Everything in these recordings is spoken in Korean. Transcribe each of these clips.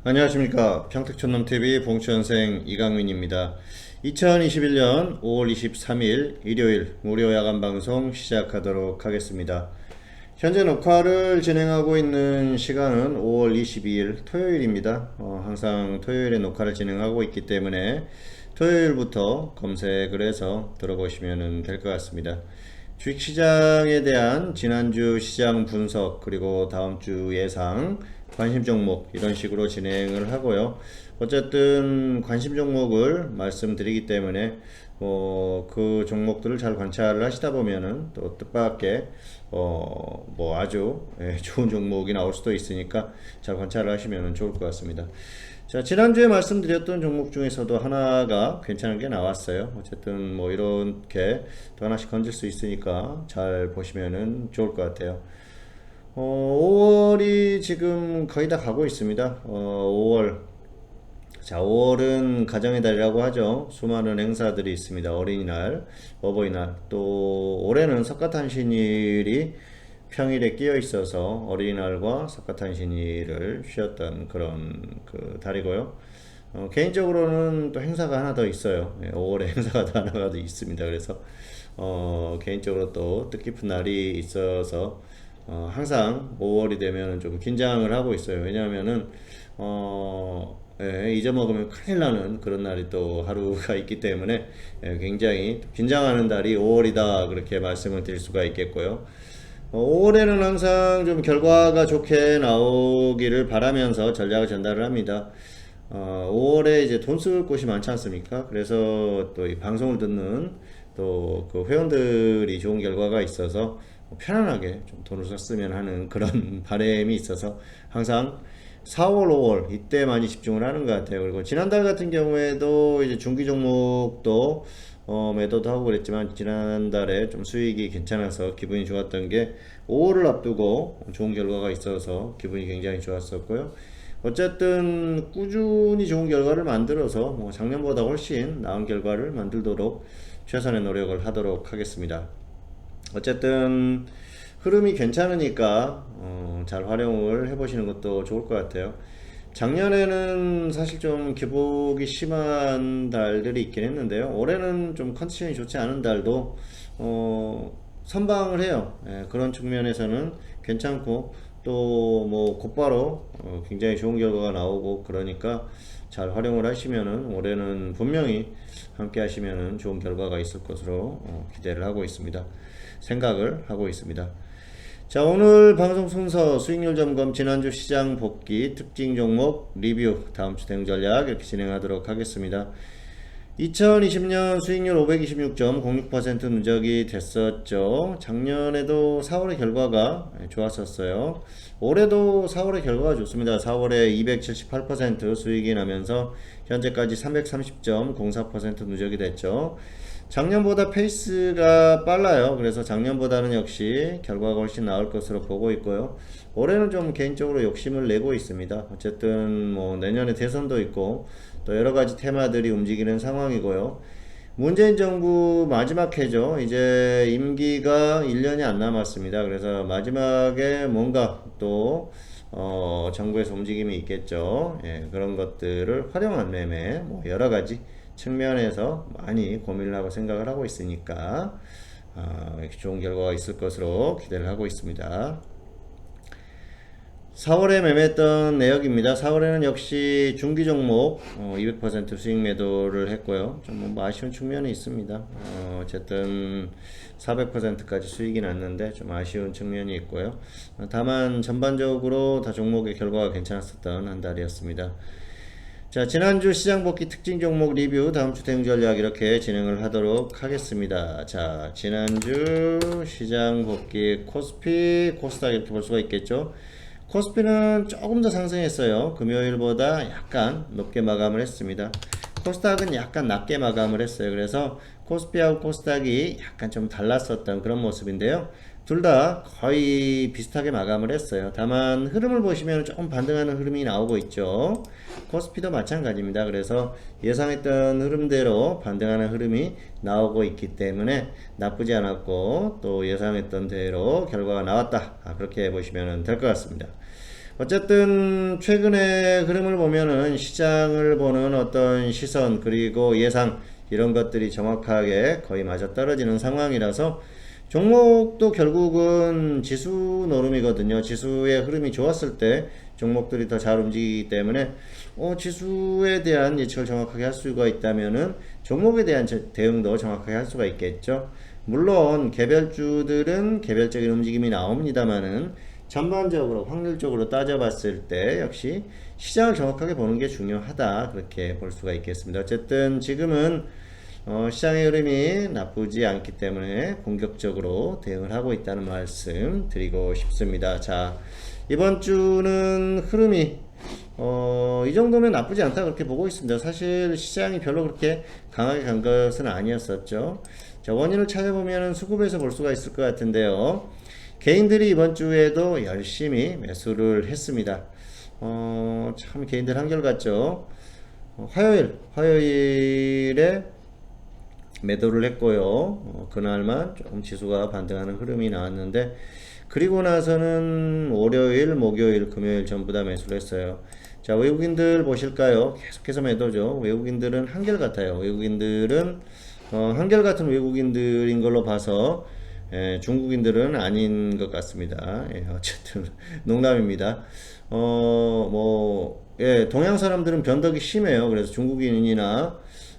안녕하십니까. 평택촌놈TV 봉추현생 이강민입니다. 2021년 5월 23일 일요일 무료 야간 방송 시작하도록 하겠습니다. 현재 녹화를 진행하고 있는 시간은 5월 22일 토요일입니다. 항상 토요일에 녹화를 진행하고 있기 때문에 토요일부터 검색을 해서 들어보시면 될 것 같습니다. 주식시장에 대한 지난주 시장 분석 그리고 다음주 예상 관심 종목 이런 식으로 진행을 하고요. 어쨌든 관심 종목을 말씀드리기 때문에 그 종목들을 잘 관찰을 하시다 보면은 또 뜻밖의 아주 좋은 종목이 나올 수도 있으니까 잘 관찰을 하시면 좋을 것 같습니다. 자, 지난주에 말씀드렸던 종목 중에서도 하나가 괜찮은 게 나왔어요. 어쨌든 이렇게 또 하나씩 건질 수 있으니까 잘 보시면은 좋을 것 같아요. 5월이 지금 거의 다 가고 있습니다. 5월. 자, 5월은 가정의 달이라고 하죠. 수많은 행사들이 있습니다. 어린이날, 어버이날, 또 올해는 석가탄신일이 평일에 끼어 있어서 어린이날과 석가탄신일을 쉬었던 그런 그 달이고요. 개인적으로는 또 행사가 하나 더 있어요. 5월에 행사가 더 하나가 더 있습니다. 그래서 개인적으로 또 뜻깊은 날이 있어서 항상 5월이 되면 좀 긴장을 하고 있어요. 왜냐하면은 잊어먹으면 큰일 나는 그런 날이 또 하루가 있기 때문에 굉장히 긴장하는 달이 5월이다 그렇게 말씀을 드릴 수가 있겠고요. 5월에는 항상 좀 결과가 좋게 나오기를 바라면서 전략을 전달을 합니다. 5월에 이제 돈 쓸 곳이 많지 않습니까? 그래서 또 이 방송을 듣는 또 그 회원들이 좋은 결과가 있어서 편안하게 좀 돈을 썼으면 하는 그런 바람이 있어서 항상 4월, 5월 이때 많이 집중을 하는 것 같아요. 그리고 지난달 같은 경우에도 이제 중기 종목도 매도도 하고 그랬지만 지난달에 좀 수익이 괜찮아서 기분이 좋았던 게 5월을 앞두고 좋은 결과가 있어서 기분이 굉장히 좋았었고요. 어쨌든 꾸준히 좋은 결과를 만들어서 작년보다 훨씬 나은 결과를 만들도록 최선의 노력을 하도록 하겠습니다. 어쨌든 흐름이 괜찮으니까 잘 활용을 해보시는 것도 좋을 것 같아요. 작년에는 사실 좀 기복이 심한 달들이 있긴 했는데요. 올해는 좀 컨디션이 좋지 않은 달도 선방을 해요. 그런 측면에서는 괜찮고 또 곧바로 굉장히 좋은 결과가 나오고 그러니까 잘 활용을 하시면은 올해는 분명히 함께 하시면은 좋은 결과가 있을 것으로 기대를 하고 있습니다. 생각을 하고 있습니다. 자, 오늘 방송 순서 수익률 점검 지난주 시장 복귀 특징 종목 리뷰 다음주 대응 전략 이렇게 진행하도록 하겠습니다. 2020년 수익률 526.06% 누적이 됐었죠. 작년에도 4월의 결과가 좋았었어요. 올해도 4월의 결과가 좋습니다. 4월에 278% 수익이 나면서 현재까지 330.04% 누적이 됐죠. 작년보다 페이스가 빨라요. 그래서 작년보다는 역시 결과가 훨씬 나을 것으로 보고 있고요. 올해는 좀 개인적으로 욕심을 내고 있습니다. 어쨌든 내년에 대선도 있고 또 여러가지 테마들이 움직이는 상황이고요. 문재인 정부 마지막 해죠. 이제 임기가 1년이 안 남았습니다. 그래서 마지막에 뭔가 또 정부에서 움직임이 있겠죠. 그런 것들을 활용한 매매 여러가지 측면에서 많이 고민을 하고 생각을 하고 있으니까 좋은 결과가 있을 것으로 기대를 하고 있습니다. 4월에 매매했던 내역입니다. 4월에는 역시 중기 종목 200% 수익 매도를 했고요. 좀 아쉬운 측면이 있습니다. 어쨌든 400%까지 수익이 났는데 좀 아쉬운 측면이 있고요. 다만 전반적으로 다 종목의 결과가 괜찮았었던 한 달이었습니다. 자, 지난주 시장 복귀 특징 종목 리뷰 다음주 대응 전략 이렇게 진행을 하도록 하겠습니다. 자, 지난주 시장 복귀 코스피, 코스닥 이렇게 볼 수가 있겠죠. 코스피는 조금 더 상승했어요. 금요일보다 약간 높게 마감을 했습니다. 코스닥은 약간 낮게 마감을 했어요. 그래서 코스피하고 코스닥이 약간 좀 달랐었던 그런 모습인데요. 둘 다 거의 비슷하게 마감을 했어요. 다만 흐름을 보시면 조금 반등하는 흐름이 나오고 있죠. 코스피도 마찬가지입니다. 그래서 예상했던 흐름대로 반등하는 흐름이 나오고 있기 때문에 나쁘지 않았고 또 예상했던 대로 결과가 나왔다. 그렇게 보시면 될 것 같습니다. 어쨌든 최근의 흐름을 보면은 시장을 보는 어떤 시선 그리고 예상 이런 것들이 정확하게 거의 맞아떨어지는 상황이라서 종목도 결국은 지수 노름이거든요. 지수의 흐름이 좋았을 때 종목들이 더 잘 움직이기 때문에 지수에 대한 예측을 정확하게 할 수가 있다면은 종목에 대한 대응도 정확하게 할 수가 있겠죠. 물론 개별주들은 개별적인 움직임이 나옵니다만은 전반적으로 확률적으로 따져봤을 때 역시 시장을 정확하게 보는 게 중요하다 그렇게 볼 수가 있겠습니다. 어쨌든 지금은 시장의 흐름이 나쁘지 않기 때문에 공격적으로 대응을 하고 있다는 말씀 드리고 싶습니다. 자, 이번 주는 흐름이 이 정도면 나쁘지 않다 그렇게 보고 있습니다. 사실 시장이 별로 그렇게 강하게 간 것은 아니었었죠. 자, 원인을 찾아보면 수급에서 볼 수가 있을 것 같은데요. 개인들이 이번 주에도 열심히 매수를 했습니다. 참 개인들 한결같죠. 화요일에 매도를 했고요. 그날만 조금 지수가 반등하는 흐름이 나왔는데 그리고 나서는 월요일, 목요일, 금요일 전부 다 매수를 했어요. 자, 외국인들 보실까요? 계속해서 매도죠. 외국인들은 한결같아요. 외국인들은 한결같은 외국인들인 걸로 봐서 중국인들은 아닌 것 같습니다. 어쨌든 농담입니다. 동양 사람들은 변덕이 심해요. 그래서 중국인이나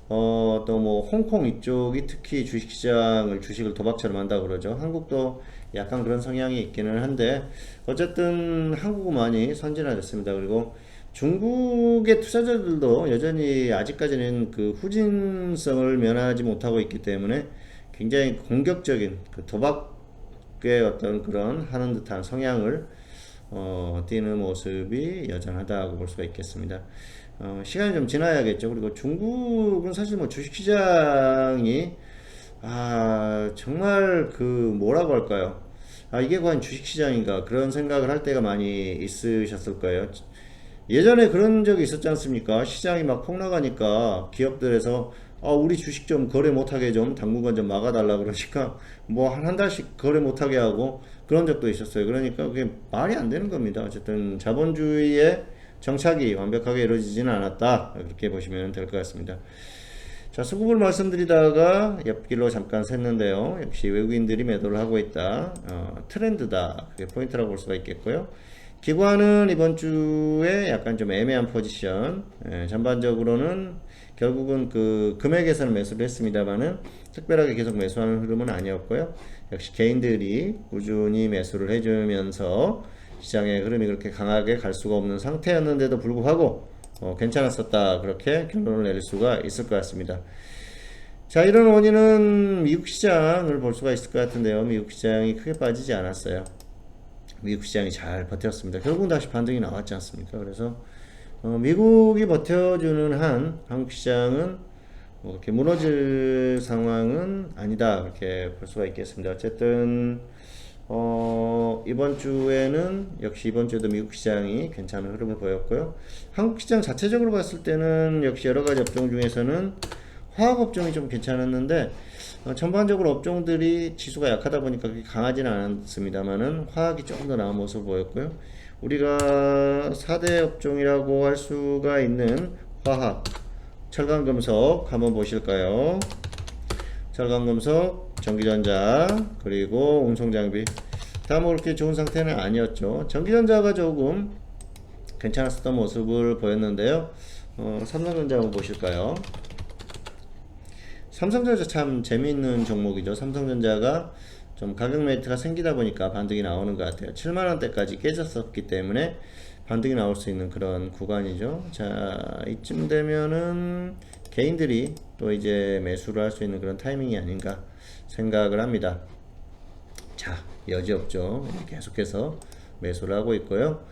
또 뭐 홍콩 이쪽이 특히 주식을 도박처럼 한다 그러죠. 한국도 약간 그런 성향이 있기는 한데 어쨌든 한국은 많이 선진화됐습니다. 그리고 중국의 투자자들도 여전히 아직까지는 그 후진성을 면하지 못하고 있기 때문에 굉장히 공격적인 그 도박의 어떤 그런 하는 듯한 성향을 띄는 모습이 여전하다고 볼 수가 있겠습니다. 시간이 좀 지나야겠죠. 그리고 중국은 사실 뭐 주식시장이 정말 그 뭐라고 할까요? 이게 과연 주식시장인가 그런 생각을 할 때가 많이 있으셨을 거예요. 예전에 그런 적이 있었지 않습니까? 시장이 막 폭락하니까 기업들에서 우리 주식 좀 거래 못하게 좀 당분간 좀 막아달라 그러니까 뭐 한 달씩 거래 못하게 하고 그런 적도 있었어요. 그러니까 그게 말이 안 되는 겁니다. 어쨌든 자본주의의 정착이 완벽하게 이루어지지는 않았다. 그렇게 보시면 될 것 같습니다. 자, 수급을 말씀드리다가 옆길로 잠깐 샜는데요. 역시 외국인들이 매도를 하고 있다. 트렌드다. 그게 포인트라고 볼 수가 있겠고요. 기관은 이번 주에 약간 좀 애매한 포지션. 전반적으로는 결국은 그 금액에서는 매수를 했습니다만은 특별하게 계속 매수하는 흐름은 아니었고요. 역시 개인들이 꾸준히 매수를 해주면서 시장의 흐름이 그렇게 강하게 갈 수가 없는 상태였는데도 불구하고 괜찮았었다 그렇게 결론을 내릴 수가 있을 것 같습니다. 자, 이런 원인은 미국 시장을 볼 수가 있을 것 같은데요. 미국 시장이 크게 빠지지 않았어요. 미국 시장이 잘 버텼습니다. 결국은 다시 반등이 나왔지 않습니까? 그래서 미국이 버텨주는 한 한국 시장은 이렇게 무너질 상황은 아니다 그렇게 볼 수가 있겠습니다. 어쨌든 이번 주에는 역시 이번 주에도 미국 시장이 괜찮은 흐름을 보였고요. 한국 시장 자체적으로 봤을 때는 역시 여러 가지 업종 중에서는 화학 업종이 좀 괜찮았는데 전반적으로 업종들이 지수가 약하다 보니까 그렇게 강하지는 않았습니다만은 화학이 조금 더 나은 모습을 보였고요. 우리가 4대 업종이라고 할 수가 있는 화학, 철강금속 한번 보실까요? 철강금속, 전기전자, 그리고 운송장비 다 뭐 그렇게 좋은 상태는 아니었죠. 전기전자가 조금 괜찮았었던 모습을 보였는데요. 삼성전자 한번 보실까요? 삼성전자 참 재미있는 종목이죠. 삼성전자가 좀 가격 메리트가 생기다 보니까 반등이 나오는 것 같아요. 7만원대까지 깨졌었기 때문에 반등이 나올 수 있는 그런 구간이죠. 자, 이쯤 되면은 개인들이 또 이제 매수를 할 수 있는 그런 타이밍이 아닌가 생각을 합니다. 자, 여지없죠. 계속해서 매수를 하고 있고요.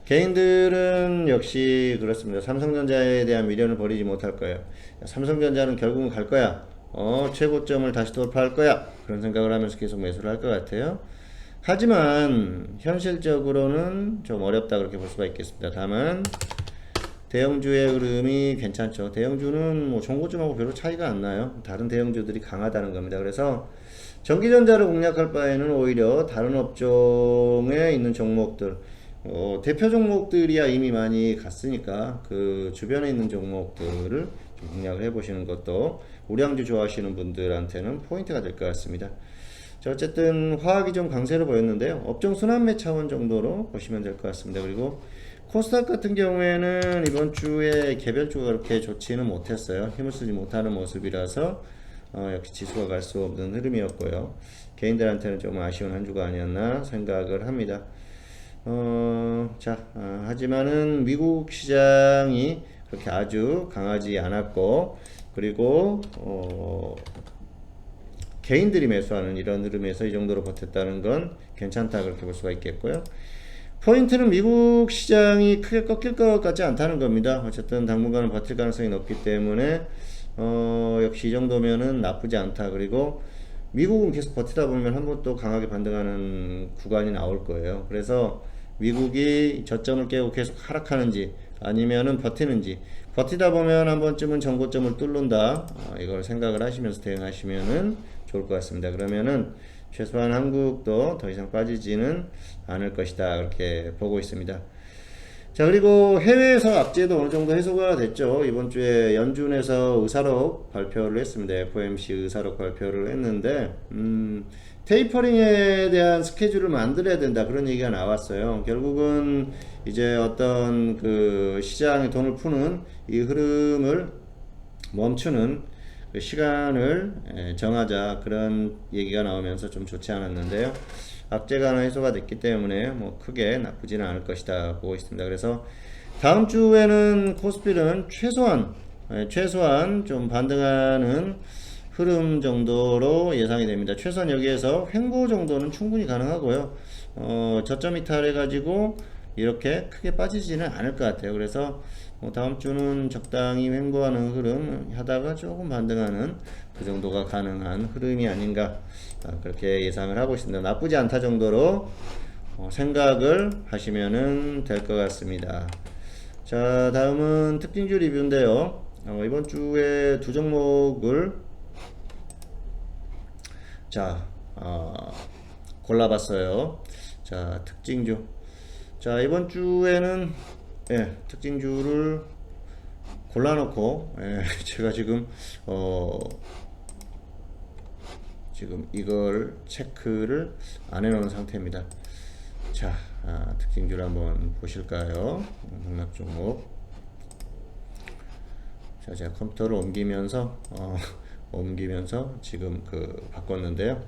개인들은 역시 그렇습니다. 삼성전자에 대한 미련을 버리지 못할 거예요. 삼성전자는 결국은 갈 거야. 최고점을 다시 돌파할 거야. 그런 생각을 하면서 계속 매수를 할 것 같아요. 하지만 현실적으로는 좀 어렵다 그렇게 볼 수가 있겠습니다. 다만 대형주의 흐름이 괜찮죠. 대형주는 뭐 종고점하고 별로 차이가 안 나요. 다른 대형주들이 강하다는 겁니다. 그래서 전기전자를 공략할 바에는 오히려 다른 업종에 있는 종목들 대표 종목들이야 이미 많이 갔으니까 그 주변에 있는 종목들을 좀 공략을 해보시는 것도 우량주 좋아하시는 분들한테는 포인트가 될 것 같습니다. 자, 어쨌든 화학이 좀 강세로 보였는데요. 업종 순환매 차원 정도로 보시면 될 것 같습니다. 그리고 코스닥 같은 경우에는 이번 주에 개별주가 그렇게 좋지는 못했어요. 힘을 쓰지 못하는 모습이라서 역시 지수가 갈 수 없는 흐름이었고요. 개인들한테는 좀 아쉬운 한 주가 아니었나 생각을 합니다. 하지만은 미국 시장이 그렇게 아주 강하지 않았고, 그리고 개인들이 매수하는 이런 흐름에서 이 정도로 버텼다는 건 괜찮다 그렇게 볼 수가 있겠고요. 포인트는 미국 시장이 크게 꺾일 것 같지 않다는 겁니다. 어쨌든 당분간은 버틸 가능성이 높기 때문에 역시 이 정도면은 나쁘지 않다. 그리고 미국은 계속 버티다 보면 한번 또 강하게 반등하는 구간이 나올 거예요. 그래서 미국이 저점을 깨고 계속 하락하는지 아니면은 버티는지, 버티다 보면 한 번쯤은 전고점을 뚫는다, 이걸 생각을 하시면서 대응하시면은 좋을 것 같습니다. 그러면은 최소한 한국도 더 이상 빠지지는 않을 것이다 그렇게 보고 있습니다. 자, 그리고 해외에서 악재도 어느 정도 해소가 됐죠. 이번 주에 연준에서 의사록 발표를 했습니다. FOMC 의사록 발표를 했는데 테이퍼링에 대한 스케줄을 만들어야 된다 그런 얘기가 나왔어요. 결국은 이제 어떤 그 시장에 돈을 푸는 이 흐름을 멈추는 그 시간을 정하자 그런 얘기가 나오면서 좀 좋지 않았는데요. 악재가 하나 해소가 됐기 때문에 뭐 크게 나쁘지는 않을 것이다 보고 있습니다. 그래서 다음 주에는 코스피는 최소한 좀 반등하는 흐름 정도로 예상이 됩니다. 최소한 여기에서 횡보 정도는 충분히 가능하고요. 저점 이탈해 가지고 이렇게 크게 빠지지는 않을 것 같아요. 그래서 다음 주는 적당히 횡보하는 흐름 하다가 조금 반등하는 그 정도가 가능한 흐름이 아닌가 그렇게 예상을 하고 있습니다. 나쁘지 않다 정도로 생각을 하시면 될 것 같습니다. 자, 다음은 특징주 리뷰인데요. 이번 주에 두 종목을 골라봤어요. 자, 특징주. 자, 이번 주에는 특징주를 골라놓고 제가 지금 이걸 체크를 안 해놓은 상태입니다. 자, 특징주를 한번 보실까요? 농락 종목. 자, 제가 컴퓨터를 옮기면서 지금 바꿨는데요.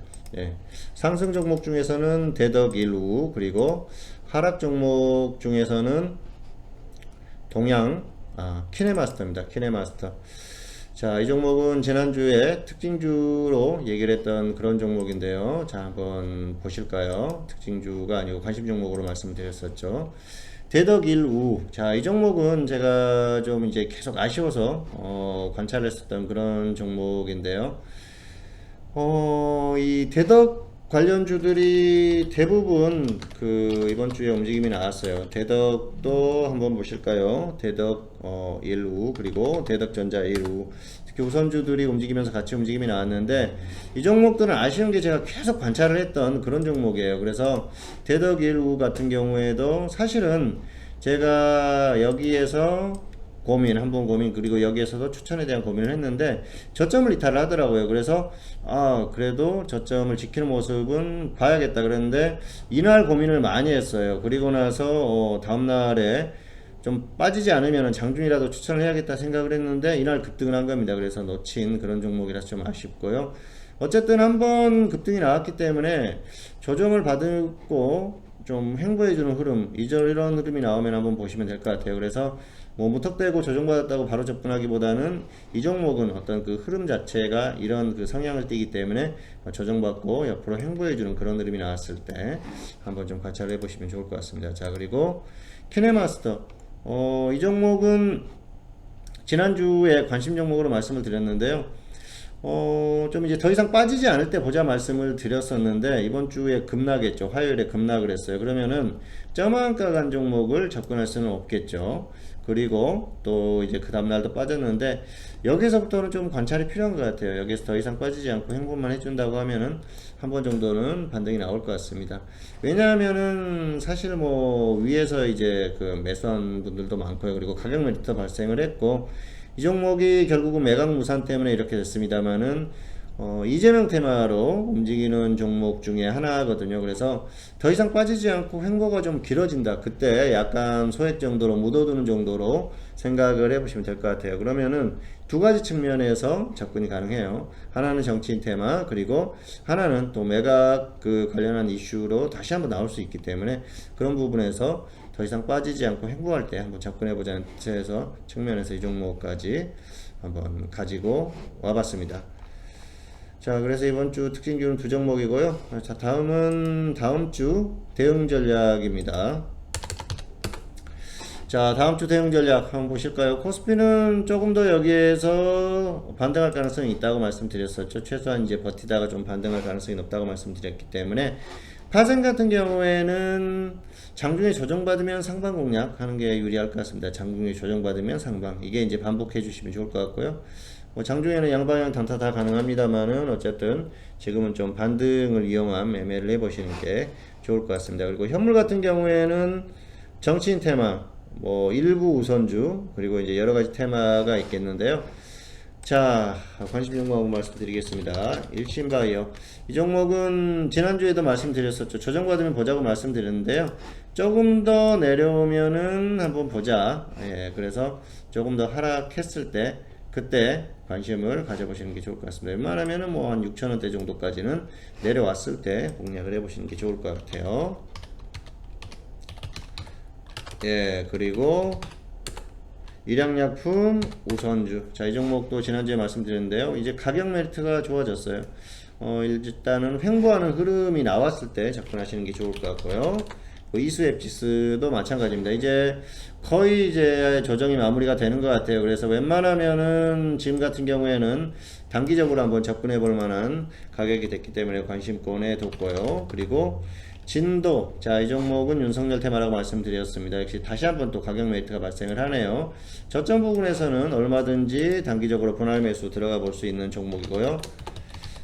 상승 종목 중에서는 대덕 일우, 그리고 하락 종목 중에서는 키네마스터입니다. 키네마스터. 자, 이 종목은 지난주에 특징주로 얘기를 했던 그런 종목인데요. 자, 한번 보실까요? 특징주가 아니고 관심 종목으로 말씀드렸었죠. 대덕 일우. 자, 이 종목은 제가 좀 이제 계속 아쉬워서 관찰했었던 그런 종목인데요. 이 대덕 관련주들이 대부분 이번 주에 움직임이 나왔어요. 대덕도 한번 보실까요? 대덕 일우, 그리고 대덕전자 일우, 특히 우선주들이 움직이면서 같이 움직임이 나왔는데, 이 종목들은 아쉬운 게 제가 계속 관찰을 했던 그런 종목이에요. 그래서 대덕 일우 같은 경우에도 사실은 제가 여기에서 한번 고민, 그리고 여기에서도 추천에 대한 고민을 했는데 저점을 이탈을 하더라고요. 그래서 그래도 저점을 지키는 모습은 봐야겠다 그랬는데 이날 고민을 많이 했어요. 그리고 나서 다음날에 좀 빠지지 않으면 장중이라도 추천을 해야겠다 생각을 했는데 이날 급등을 한 겁니다. 그래서 놓친 그런 종목이라서 좀 아쉽고요. 어쨌든 한번 급등이 나왔기 때문에 조정을 받고 좀 횡보해주는 흐름, 이런 흐름이 나오면 한번 보시면 될 것 같아요. 그래서 무턱대고 조정받았다고 바로 접근하기보다는 이 종목은 어떤 그 흐름 자체가 이런 그 성향을 띠기 때문에 조정받고 옆으로 횡보해주는 그런 흐름이 나왔을 때 한번 좀 관찰을 해보시면 좋을 것 같습니다. 자, 그리고 키네마스터. 이 종목은 지난주에 관심 종목으로 말씀을 드렸는데요. 좀 이제 더 이상 빠지지 않을 때 보자 말씀을 드렸었는데 이번 주에 급락했죠. 화요일에 급락을 했어요. 그러면은 저만가 간 종목을 접근할 수는 없겠죠. 그리고 또 이제 그 다음날도 빠졌는데 여기서부터는 좀 관찰이 필요한 것 같아요. 여기서 더 이상 빠지지 않고 행보만 해준다고 하면은 한 번 정도는 반등이 나올 것 같습니다. 왜냐하면은 사실 뭐 위에서 이제 그 매수한 분들도 많고요. 그리고 가격 메리트 발생을 했고 이 종목이 결국은 매각 무산 때문에 이렇게 됐습니다만은 이재명 테마로 움직이는 종목 중에 하나거든요. 그래서 더 이상 빠지지 않고 횡보가 좀 길어진다. 그때 약간 소액 정도로 묻어두는 정도로 생각을 해보시면 될 것 같아요. 그러면은 두 가지 측면에서 접근이 가능해요. 하나는 정치인 테마, 그리고 하나는 또 매각 그 관련한 이슈로 다시 한번 나올 수 있기 때문에 그런 부분에서 더 이상 빠지지 않고 횡보할 때 한번 접근해보자는 측면에서 이 종목까지 한번 가지고 와봤습니다. 자, 그래서 이번 주 특징주는 두 종목이고요. 자, 다음은 다음 주 대응 전략입니다. 자, 다음 주 대응 전략 한번 보실까요? 코스피는 조금 더 여기에서 반등할 가능성이 있다고 말씀드렸었죠. 최소한 이제 버티다가 좀 반등할 가능성이 높다고 말씀드렸기 때문에 파생 같은 경우에는 장중에 조정받으면 상방 공략하는 게 유리할 것 같습니다. 장중에 조정받으면 상방, 이게 이제 반복해 주시면 좋을 것 같고요. 뭐 장중에는 양방향 단타 다 가능합니다만은 어쨌든 지금은 좀 반등을 이용한 매매를 해보시는 게 좋을 것 같습니다. 그리고 현물 같은 경우에는 정치인 테마, 뭐 일부 우선주, 그리고 이제 여러 가지 테마가 있겠는데요. 자, 관심 종목 말씀드리겠습니다. 일신바이오. 이 종목은 지난주에도 말씀드렸었죠. 조정받으면 보자고 말씀드렸는데요. 조금 더 내려오면은 한번 보자. 예, 그래서 조금 더 하락했을 때 그때 관심을 가져보시는 게 좋을 것 같습니다. 웬만하면은 뭐 한 6,000원대 정도까지는 내려왔을 때 공략을 해보시는 게 좋을 것 같아요. 예, 그리고 일양약품 우선주. 자, 이 종목도 지난주에 말씀드렸는데요. 이제 가격 메리트가 좋아졌어요. 일단은 횡보하는 흐름이 나왔을 때 접근하시는 게 좋을 것 같고요. 이수앱 지수도 마찬가지입니다. 이제 거의 이제 조정이 마무리가 되는 것 같아요. 그래서 웬만하면은 지금 같은 경우에는 단기적으로 한번 접근해 볼 만한 가격이 됐기 때문에 관심권에 뒀고요. 그리고 진도, 자, 이 종목은 윤석열 테마라고 말씀드렸습니다. 역시 다시 한번 또 가격 메리트가 발생을 하네요. 저점 부분에서는 얼마든지 단기적으로 분할 매수 들어가 볼 수 있는 종목이고요.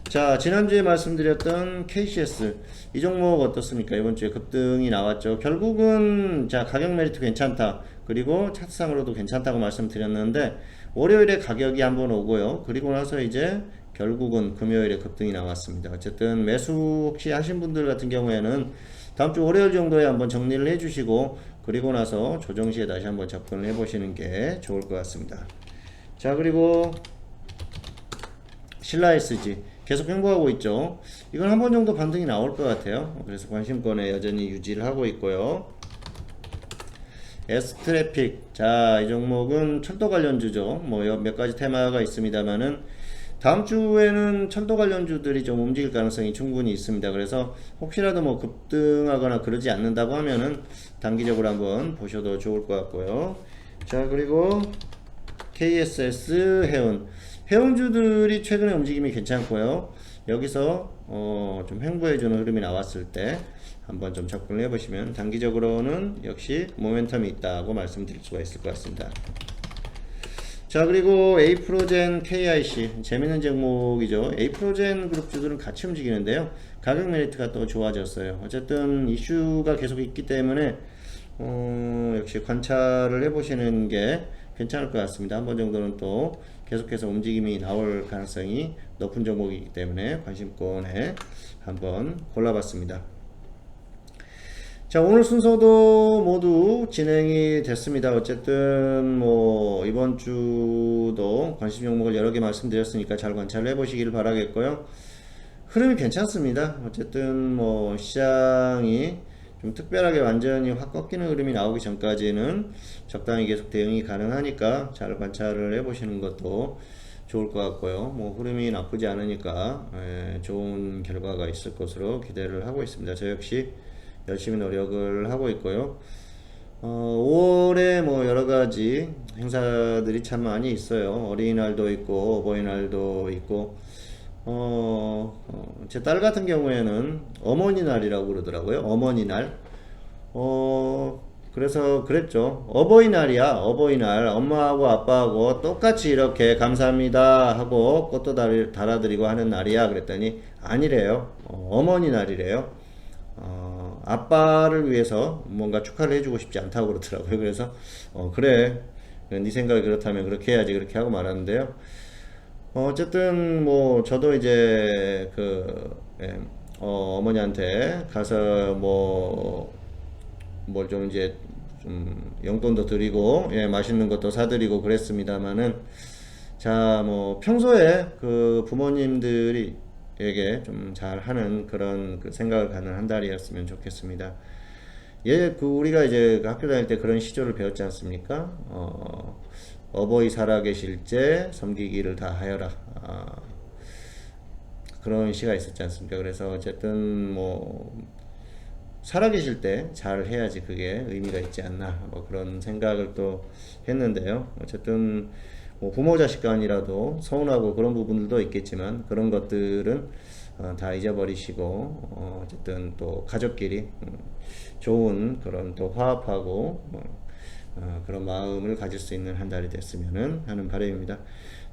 자, 지난주에 말씀드렸던 KCS, 이 종목 어떻습니까? 이번 주에 급등이 나왔죠. 결국은 자, 가격 메리트 괜찮다, 그리고 차트상으로도 괜찮다고 말씀드렸는데 월요일에 가격이 한번 오고요. 그리고 나서 이제 결국은 금요일에 급등이 나왔습니다. 어쨌든 매수 혹시 하신 분들 같은 경우에는 다음 주 월요일 정도에 한번 정리를 해 주시고 그리고 나서 조정 시에 다시 한번 접근을 해 보시는 게 좋을 것 같습니다. 자, 그리고 신라 SG 계속 횡보하고 있죠. 이건 한 번 정도 반등이 나올 것 같아요. 그래서 관심권에 여전히 유지를 하고 있고요. S트래픽, 자, 이 종목은 철도 관련주죠. 뭐 몇 가지 테마가 있습니다만은 다음 주에는 철도 관련주들이 좀 움직일 가능성이 충분히 있습니다. 그래서 혹시라도 뭐 급등하거나 그러지 않는다고 하면은 단기적으로 한번 보셔도 좋을 것 같고요. 자, 그리고 KSS 해운주들이 최근에 움직임이 괜찮고요. 여기서 좀 횡보해주는 흐름이 나왔을 때 한번 좀 접근을 해보시면 단기적으로는 역시 모멘텀이 있다고 말씀드릴 수가 있을 것 같습니다. 자, 그리고 에이프로젠 KIC 재밌는 종목이죠. 에이프로젠 그룹주들은 같이 움직이는데요. 가격 메리트가 또 좋아졌어요. 어쨌든 이슈가 계속 있기 때문에 역시 관찰을 해보시는 게 괜찮을 것 같습니다. 한 번 정도는 또 계속해서 움직임이 나올 가능성이 높은 종목이기 때문에 관심권에 한번 골라봤습니다. 자, 오늘 순서도 모두 진행이 됐습니다. 어쨌든 뭐 이번 주도 관심 종목을 여러 개 말씀드렸으니까 잘 관찰을 해보시기를 바라겠고요. 흐름이 괜찮습니다. 어쨌든 뭐 시장이 좀 특별하게 완전히 확 꺾이는 흐름이 나오기 전까지는 적당히 계속 대응이 가능하니까 잘 관찰을 해보시는 것도 좋을 것 같고요. 뭐 흐름이 나쁘지 않으니까 좋은 결과가 있을 것으로 기대를 하고 있습니다. 저 역시 열심히 노력을 하고 있고요. 올해 뭐 여러 가지 행사들이 참 많이 있어요. 어린이날도 있고, 어버이날도 있고, 제 딸 같은 경우에는 어머니날이라고 그러더라고요. 어머니날. 그래서 그랬죠. 어버이날이야, 어버이날. 엄마하고 아빠하고 똑같이 이렇게 감사합니다 하고 꽃도 달아드리고 하는 날이야. 그랬더니 아니래요. 어머니날이래요. 아빠를 위해서 뭔가 축하를 해주고 싶지 않다고 그러더라고요. 그래서, 그래. 네 생각이 그렇다면 그렇게 해야지. 그렇게 하고 말았는데요. 어쨌든 뭐 저도 이제 예, 어머니한테 가서 뭐 뭘 좀 이제 좀 용돈도 드리고 예, 맛있는 것도 사드리고 그랬습니다마는 자 뭐 평소에 그 부모님들이 에게 좀 잘하는 그런 그 생각을 갖는 한 달이었으면 좋겠습니다. 예, 그 우리가 이제 그 학교 다닐 때 그런 시조를 배웠지 않습니까? 어버이 살아계실 때 섬기기를 다 하여라. 그런 시가 있었지 않습니까? 그래서 어쨌든 뭐 살아계실 때 잘 해야지 그게 의미가 있지 않나 뭐 그런 생각을 또 했는데요. 어쨌든 뭐 부모 자식 간이라도 서운하고 그런 부분들도 있겠지만 그런 것들은 다 잊어버리시고 어쨌든 또 가족끼리 좋은 그런 또 화합하고 그런 마음을 가질 수 있는 한 달이 됐으면 하는 바람입니다.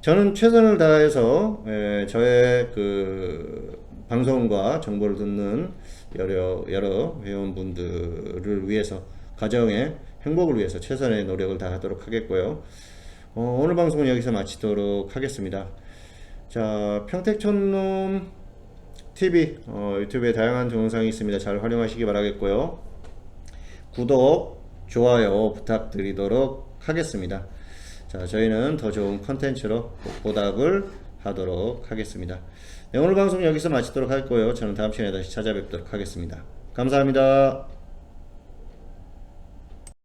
저는 최선을 다해서 저의 그 방송과 정보를 듣는 여러 회원분들을 위해서 가정의 행복을 위해서 최선의 노력을 다하도록 하겠고요. 오늘 방송은 여기서 마치도록 하겠습니다. 자, 평택촌놈 TV 유튜브에 다양한 동영상이 있습니다. 잘 활용하시기 바라겠고요. 구독, 좋아요 부탁드리도록 하겠습니다. 자, 저희는 더 좋은 컨텐츠로 보답을 하도록 하겠습니다. 네, 오늘 방송 여기서 마치도록 할 거예요. 저는 다음 시간에 다시 찾아뵙도록 하겠습니다. 감사합니다.